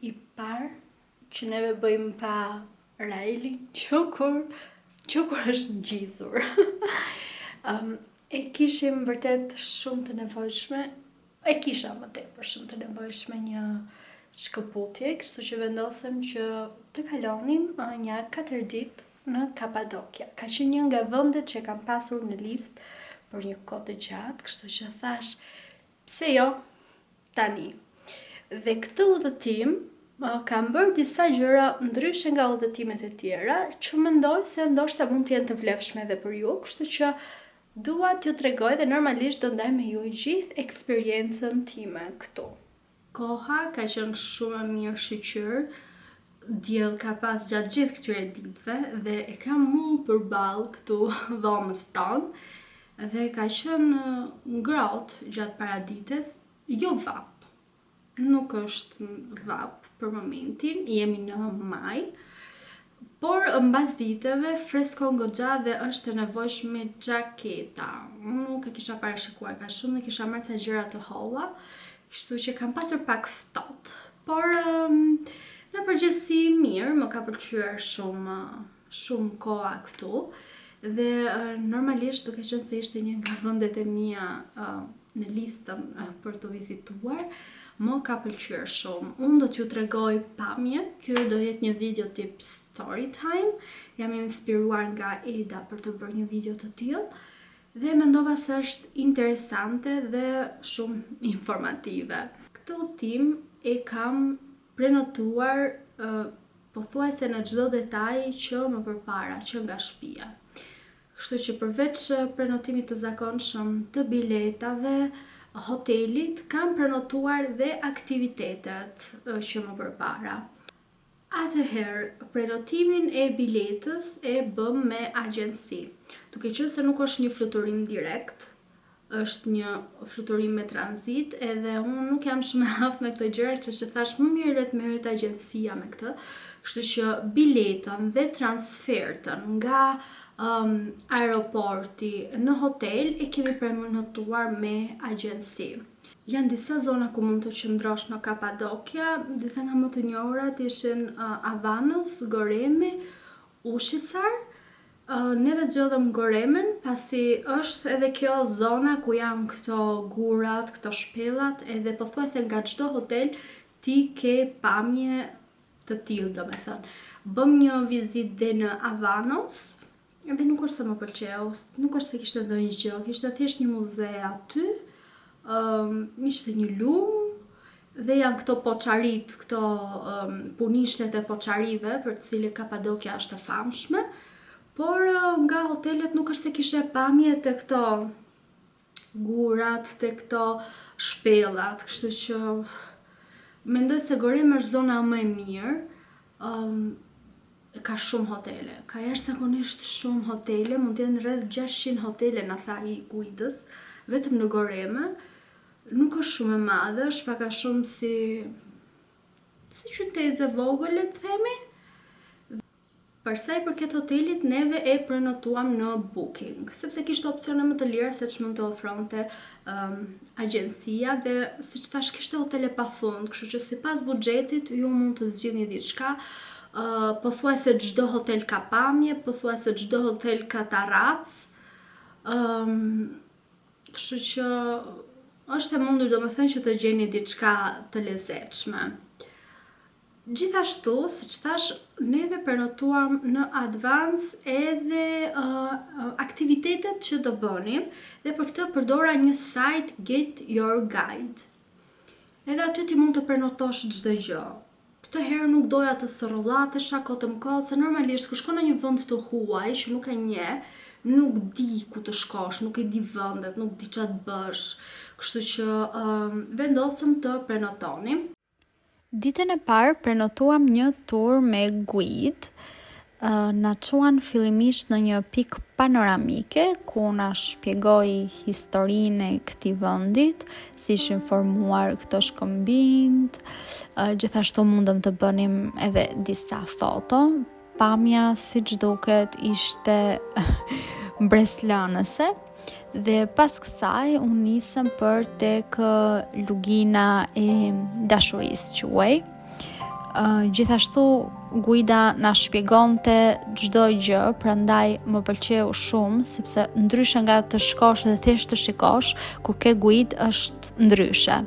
i parë që neve bëjmë pa Raeli, që kur është ngjizur. E kishim vërtet shumë të nevojshme, e kisha më tepër shumë të nevojshme një shkëputje, kështu që vendosëm që të kalonim një 4 ditë në Kapadokja. Ka qenë një nga vendet që kam pasur në listë për një kohë të gjatë, kështu që thash, pse jo, tani. Dhe këtë udhëtim kam bërë disa gjëra ndryshe nga udhëtimet e tjera, që mendoj se ndoshta mund të jenë të vlefshme edhe për ju, kështu që dua t'ju tregoj dhe normalisht do ndaj me ju gjithë eksperiencën time këtu. Koha ka qenë shumë e mirë shqyr, diell ka pas gjatë gjithë këtyre ditëve dhe e kam mu përballë këtu dhomës tonë dhe ka qenë ngrohtë gjatë paradites, jo vap. Nuk është vap për momentin, jemi në maj, por mbas ditëve freskon goxha dhe është e nevojshme xhaketa. Nuk e kisha parashikuar ka shumë dhe kisha marrë ca gjëra të holla, kështu që kam pasur pak ftohtë. Por në përgjithësi mirë, më ka pëlqyer shumë koha këtu dhe normalisht duke qenë se ishte një nga vendet e mia në listën për të vizituar, më ka pëlqyer shumë. Unë do t'ju tregoj pamje, kjo do jetë një video tip story time, jam inspiruar nga Eda për të bërë një video të tillë dhe mendova se është interesante dhe shumë informative. Këtë udhëtim e kam prenotuar pothuajse në çdo detaj që më përpara, që nga shtëpia. Kështu që përveç prenotimit të zakonshëm të biletave, hotelit, kam prenotuar dhe aktivitetet që më përpara. Atëherë, prenotimin e biletës e bëm me agjenci. Duke qenë se nuk është një fluturim direkt, është një fluturim me tranzit, edhe unë nuk jam shumë e aftë me këtë gjëra, që thash më mirë le të merret agjencia me këtë. Kështu që biletën dhe transfertën nga aeroporti në hotel e kemi prenotuar me agjenci. Janë disa zona ku mund të qëndrosh në Kapadokja, disa nga më të njohurat ishin Avanos, Goremi, Ushisar. Neve zgjodhëm Goremen, pasi është edhe kjo zona ku janë këto gurat, këto shpellat, edhe pothuajse nga çdo hotel ti ke pamje të tillë, domethënë. Bëm një vizitë dhe në Avanos, edhe nuk është se më pëlqeu, nuk është se kishte ndonjë gjë, kishte thjesht një muze aty, ishte një lumë dhe janë këto poçarit, këto punishtet e poçarive për të cilët Kapadokja është e famshme, por nga hotelet nuk është se kishe pamje të këto gurat, të këto shpellat, kështu që mendoj se Gorem është zona më e mirë. Ka shumë hotele, ka jashtëzakonisht shumë hotele, mund të jenë rreth 600 hotele na tha i guidës, vetëm në Goreme. Nuk është shumë e madhe, është pak a shumë si qytet e vogël, le të themi. Për sa i përket hotelit, neve e prenotuam në Booking, sepse kishte opsione më të lira se ç'mund të ofronte agjencia dhe siç thash kishte hotele pafund, kështu që sipas buxhetit ju mund të zgjidhni diçka. Pothuajse çdo hotel ka pamje, pothuajse çdo hotel ka terrac. Kështu që është e mundur domethënë që të gjeni diçka të lezetshme. Gjithashtu, siç thash, neve prenotuam në advance edhe aktivitetet që do bënim dhe për këtë përdora një site Get Your Guide. Edhe aty ti mund të prenotosh çdo gjë. Këtë herë nuk doja të sërrollatesha kohë më kohë, se normalisht kur shkon në një vend të huaj që nuk e njeh, nuk di ku të shkosh, nuk e di vendet, nuk di ç'a të bësh. Kështu që vendosëm të prenotonim. Ditën e parë prenotuam një tur me guid. Na çuan fillimisht në një pikë panoramike ku na shpjegoi historinë e këtij vendit, si ishin formuar këto shkëmbinjt. Gjithashtu mundëm të bënim edhe disa foto. Pamja, siç duket, ishte mbreslënëse. Dhe pas kësaj unë nisëm për tek lugina e dashurisë quaj. Gjithashtu guida na shpjegonte çdo gjë, prandaj më pëlqeu shumë sepse ndryshe nga të shkosh dhe thjesht të shikosh, kur ke guidë është ndryshe.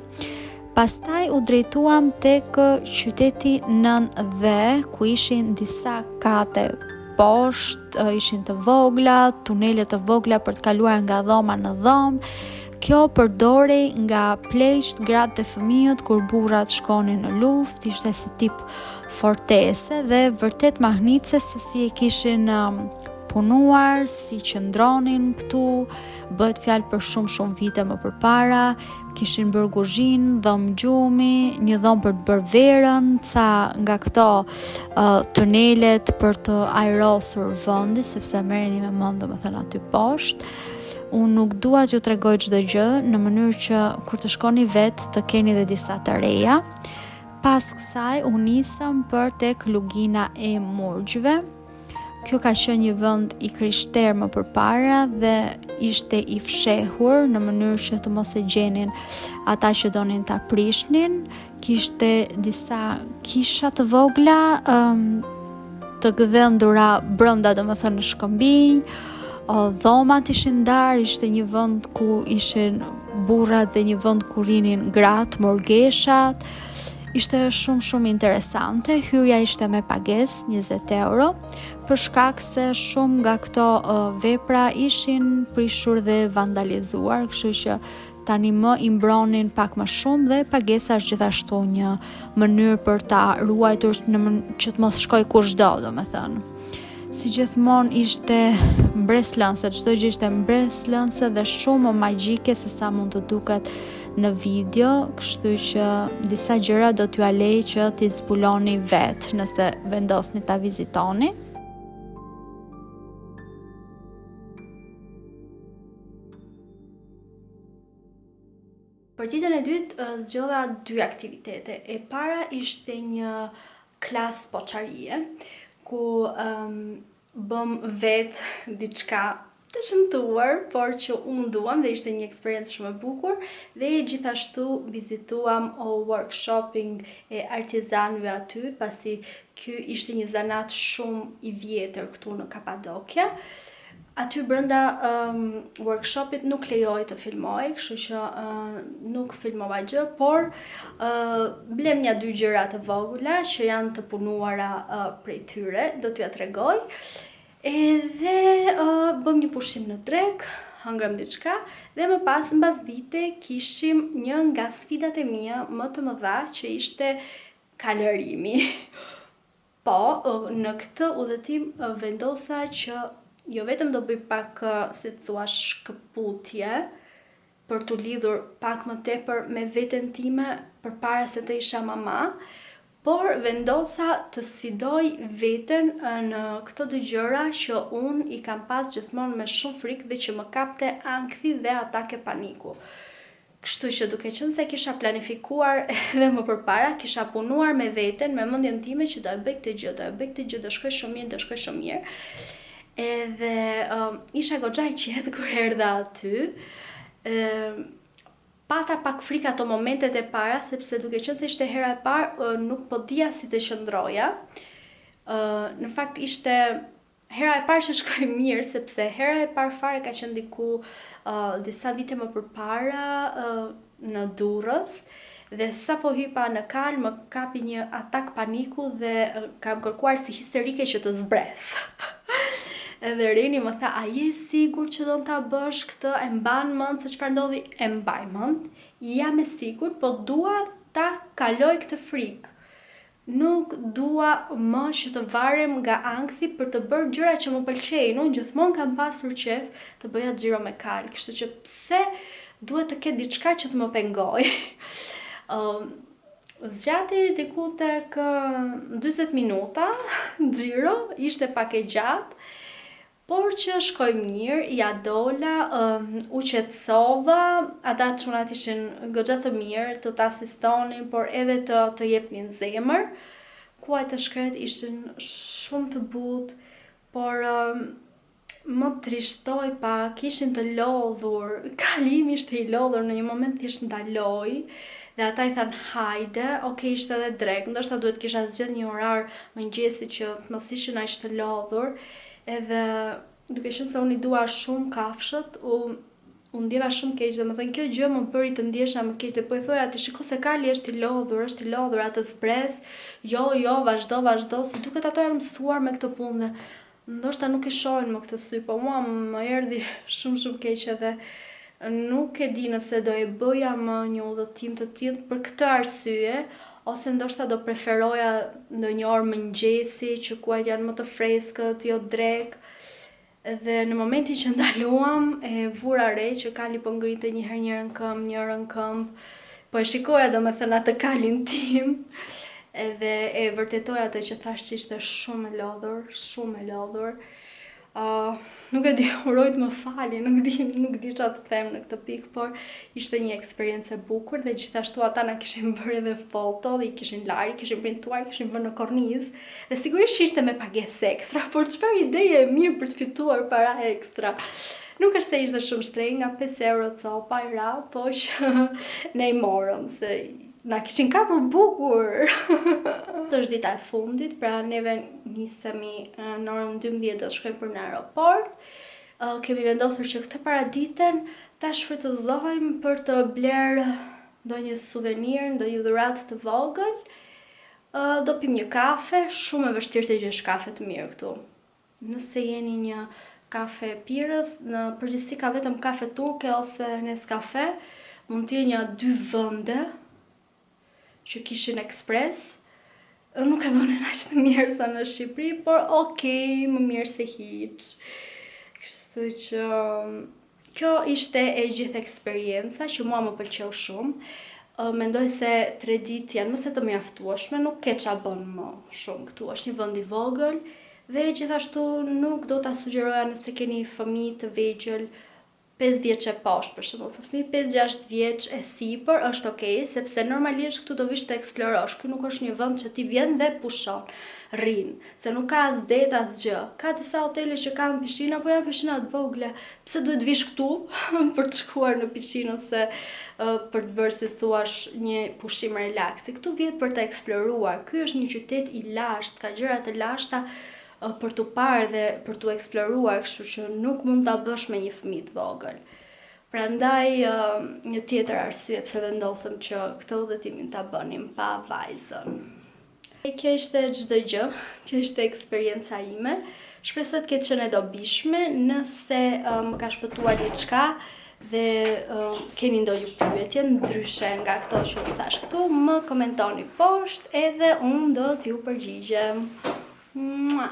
Pastaj u drejtuam tek qyteti 9D, ku ishin disa kate poshtë, ishin të vogla, tunele të vogla për të kaluar nga dhoma në dhomë. Kjo përdorej nga pleqt, gratë dhe fëmijët kur burrat shkonin në luftë, ishte si tip fortese dhe vërtet mahnitse se si e kishin punuar, si qëndronin këtu. Bëhet fjalë për shumë vite më përpara, kishin bërë kuzhinë, dhomë gjumi, një dhomë për të bërë verën, ca nga këto tunelet për të ajrosur vendi, sepse merreni me mend domethënë aty poshtë. Unë nuk dua t'ju tregoj çdo gjë, në mënyrë që kur të shkoni vetë të keni dhe disa të reja. Pas kësaj u nisëm për tek lugina e murgjve. Kjo ka qenë një vend i krishter më përpara dhe ishte i fshehur në mënyrë që të mos e gjenin ata që donin ta prishnin. Kishte disa kisha të vogla të gdhendura brenda, domethënë në shkëmbinj. Dhomat ishin ndarë, ishte një vend ku ishin burrat dhe një vend ku rinin gratë, morgeshat. Ishte shumë interesante. Hyrja ishte me pagesë 20 euro, për shkak se shumë nga këto vepra ishin prishur dhe vandalizuar, kështu që tani më i mbronin pak më shumë dhe pagesa është gjithashtu një mënyrë për ta ruajtur që të mos shkoj kushdo, domethënë. Si gjithmonë ishte mbreslënse, çdo gjë ishte mbreslënse dhe shumë më magjike se sa mund të duket në video, kështu që disa gjëra do t'ju alej që t'i zbuloni vetë nëse vendosni ta vizitoni. Për ditën e dytë zgjodha 2 aktivitete. E para ishte një klas poçarie, ku bëm vetë diçka të shëmtuar, por që unë duam dhe ishte një eksperiencë shumë e bukur, dhe gjithashtu vizituam workshoping e artizanëve aty, pasi ky ishte një zanat shumë i vjetër këtu në Kapadokja. Aty brenda workshopit nuk lejoj të filmoj, kështu që nuk filmova gjë, por blem 2 gjëra të vogla që janë të punuara prej tyre, do t'ju tregoj. Edhe bëm një pushim në drek, hëngrëm diçka dhe më pas mbas dite kishim një nga sfidat e mia më të mëdha, që ishte kalërimi. Po, në këtë udhëtim vendosa që jo vetëm do bëj pak, si të thua, shkëputje për t'u lidhur pak më tepër me veten time përpara se të isha mama, por vendosa të sfidoj veten në këto 2 gjëra që unë i kam pas gjithmonë me shumë frikë dhe që më kapte ankthi dhe atake paniku. Kështu që duke qenë se kisha planifikuar edhe më përpara, kisha punuar me veten, me mendjen time që do e bëj këtë gjë, do shkoj shumë mirë. Edhe isha goxha i qetë kur erdha aty. Pata pak frikë ato momentet e para, sepse duke qenë se ishte hera e parë, nuk po dija si të qëndroja. Në fakt ishte hera e parë që shkoj mirë, sepse hera e parë fare ka qenë diku disa vite më përpara në Durrës, dhe sa po hypa në kal më kapi një atak paniku dhe kam kërkuar si histerike që të zbres. Edhe Reni më tha, a je sigur që do ta bësh këtë, e mban mend se çfarë ndodhi? E mbaj mend, jam e sigurt, po dua ta kaloj këtë frikë. Nuk dua më që të varem nga ankthi për të bërë gjëra që më pëlqejnë. Unë gjithmonë kam pasur qef të bëja xhiro me kal, kështu që pse duhet të ketë diçka që të më pengoj. Zgjati diku tek 40 minuta, xhiro ishte pak e gjatë. Por që shkoj mirë, ja dola, u qetësova, ata çunat ishin goxha të mirë, të asistonin, por edhe të jepnin zemër. Kuajt e shkret ishin shumë të butë, por më trishtoj pak, ishin të lodhur, kalimi ishte i lodhur, në një moment thjesht ndaloj, Dhe ata i thanë hajde, ishte edhe drek, ndoshta duhet kisha zgjedh një orar mëngjesi që të mos ishin aq të lodhur, edhe duke qenë se unë i dua shumë kafshët, unë ndjeva shumë keq, domethënë kjo gjë më bëri të ndjesha më keq, dhe po i thoja atë shiko se Kali është i lodhur, atë zbres, jo, vazhdo, si duket ato janë mësuar me këtë punë, ndoshta nuk e shohin më këtë sy, po mua më erdhi shumë keq edhe nuk e di nëse do e bëja më një udhëtim të tillë për këtë arsye, ose ndoshta do preferoja ndonjë orë mëngjesi që kuajt janë më të freskët, jo drek. Dhe në momentin që ndaluam, e vura re që Kali po ngrinte njërën këmbë, po e shikoja domethënë atë Kalin tim, edhe e vërtetoja atë që thash që ishte shumë e lodhur. Nuk e di, urojt më falje, nuk di çfarë të them në këtë pikë, por ishte një eksperiencë e bukur dhe gjithashtu ata na kishin bërë edhe foto dhe i kishin larë, kishin printuar, kishin vënë në kornizë dhe sigurisht ishte me pagesë ekstra, por çfarë ideje e mirë për të fituar para ekstra. Nuk është se ishte shumë shtrenjtë, nga 5 euro copa i ra, po që ne i morëm se na kishin kapur bukur. Këtë është dita e fundit, pra neve nisemi në orën 12 do shkojmë për në aeroport. Kemi vendosur që këtë paraditen ta shfrytëzojmë për të bler ndonjë suvenir, ndonjë dhuratë të vogël. Do pim një kafe, shumë e vështirë të gjesh kafe të mirë këtu. Nëse jeni një kafe pirës, në përgjithësi ka vetëm kafe turke ose Nescafe, mund të jenë 2 vende që kishin ekspres, nuk e bënin aq të mirë sa në Shqipëri, por më mirë se hiç. Kështu që kjo ishte e gjithë eksperienca që mua më pëlqeu shumë. Mendoj se 3 ditë janë më se të mjaftueshme, nuk ke ç'a bën më shumë këtu. Është një vend i vogël dhe gjithashtu nuk do ta sugjeroja nëse keni fëmijë të vegjël 5 vjeç e poshtë, për shembull, për fëmijë 5-6 vjeç e sipër është sepse normalisht këtu do vish të eksplorosh. Ky nuk është një vend që ti vjen dhe pushon, rrin, se nuk ka as det as gjë. Ka disa hotele që kanë pishinë, po janë pishina të vogla. Pse duhet vish këtu për të shkuar në pishinë ose për të bërë si thuash një pushim relaksi. Këtu vjet për të eksploruar. Ky është një qytet i lashtë, ka gjëra të lashta për të parë dhe për të eksploruar, kështu që nuk mund ta bësh me një fëmijë të vogël. Prandaj një tjetër arsye pse vendosëm që këtë udhëtimin ta bënim pa vajzën. Kjo ishte çdo gjë, kjo ishte eksperienca ime. Shpresoj të ketë qenë e dobishme. Nëse më ka shpëtuar diçka dhe keni ndonjë pyetje ndryshe nga këto që u thash këtu, më komentoni poshtë edhe unë do t'ju përgjigjem. Mua.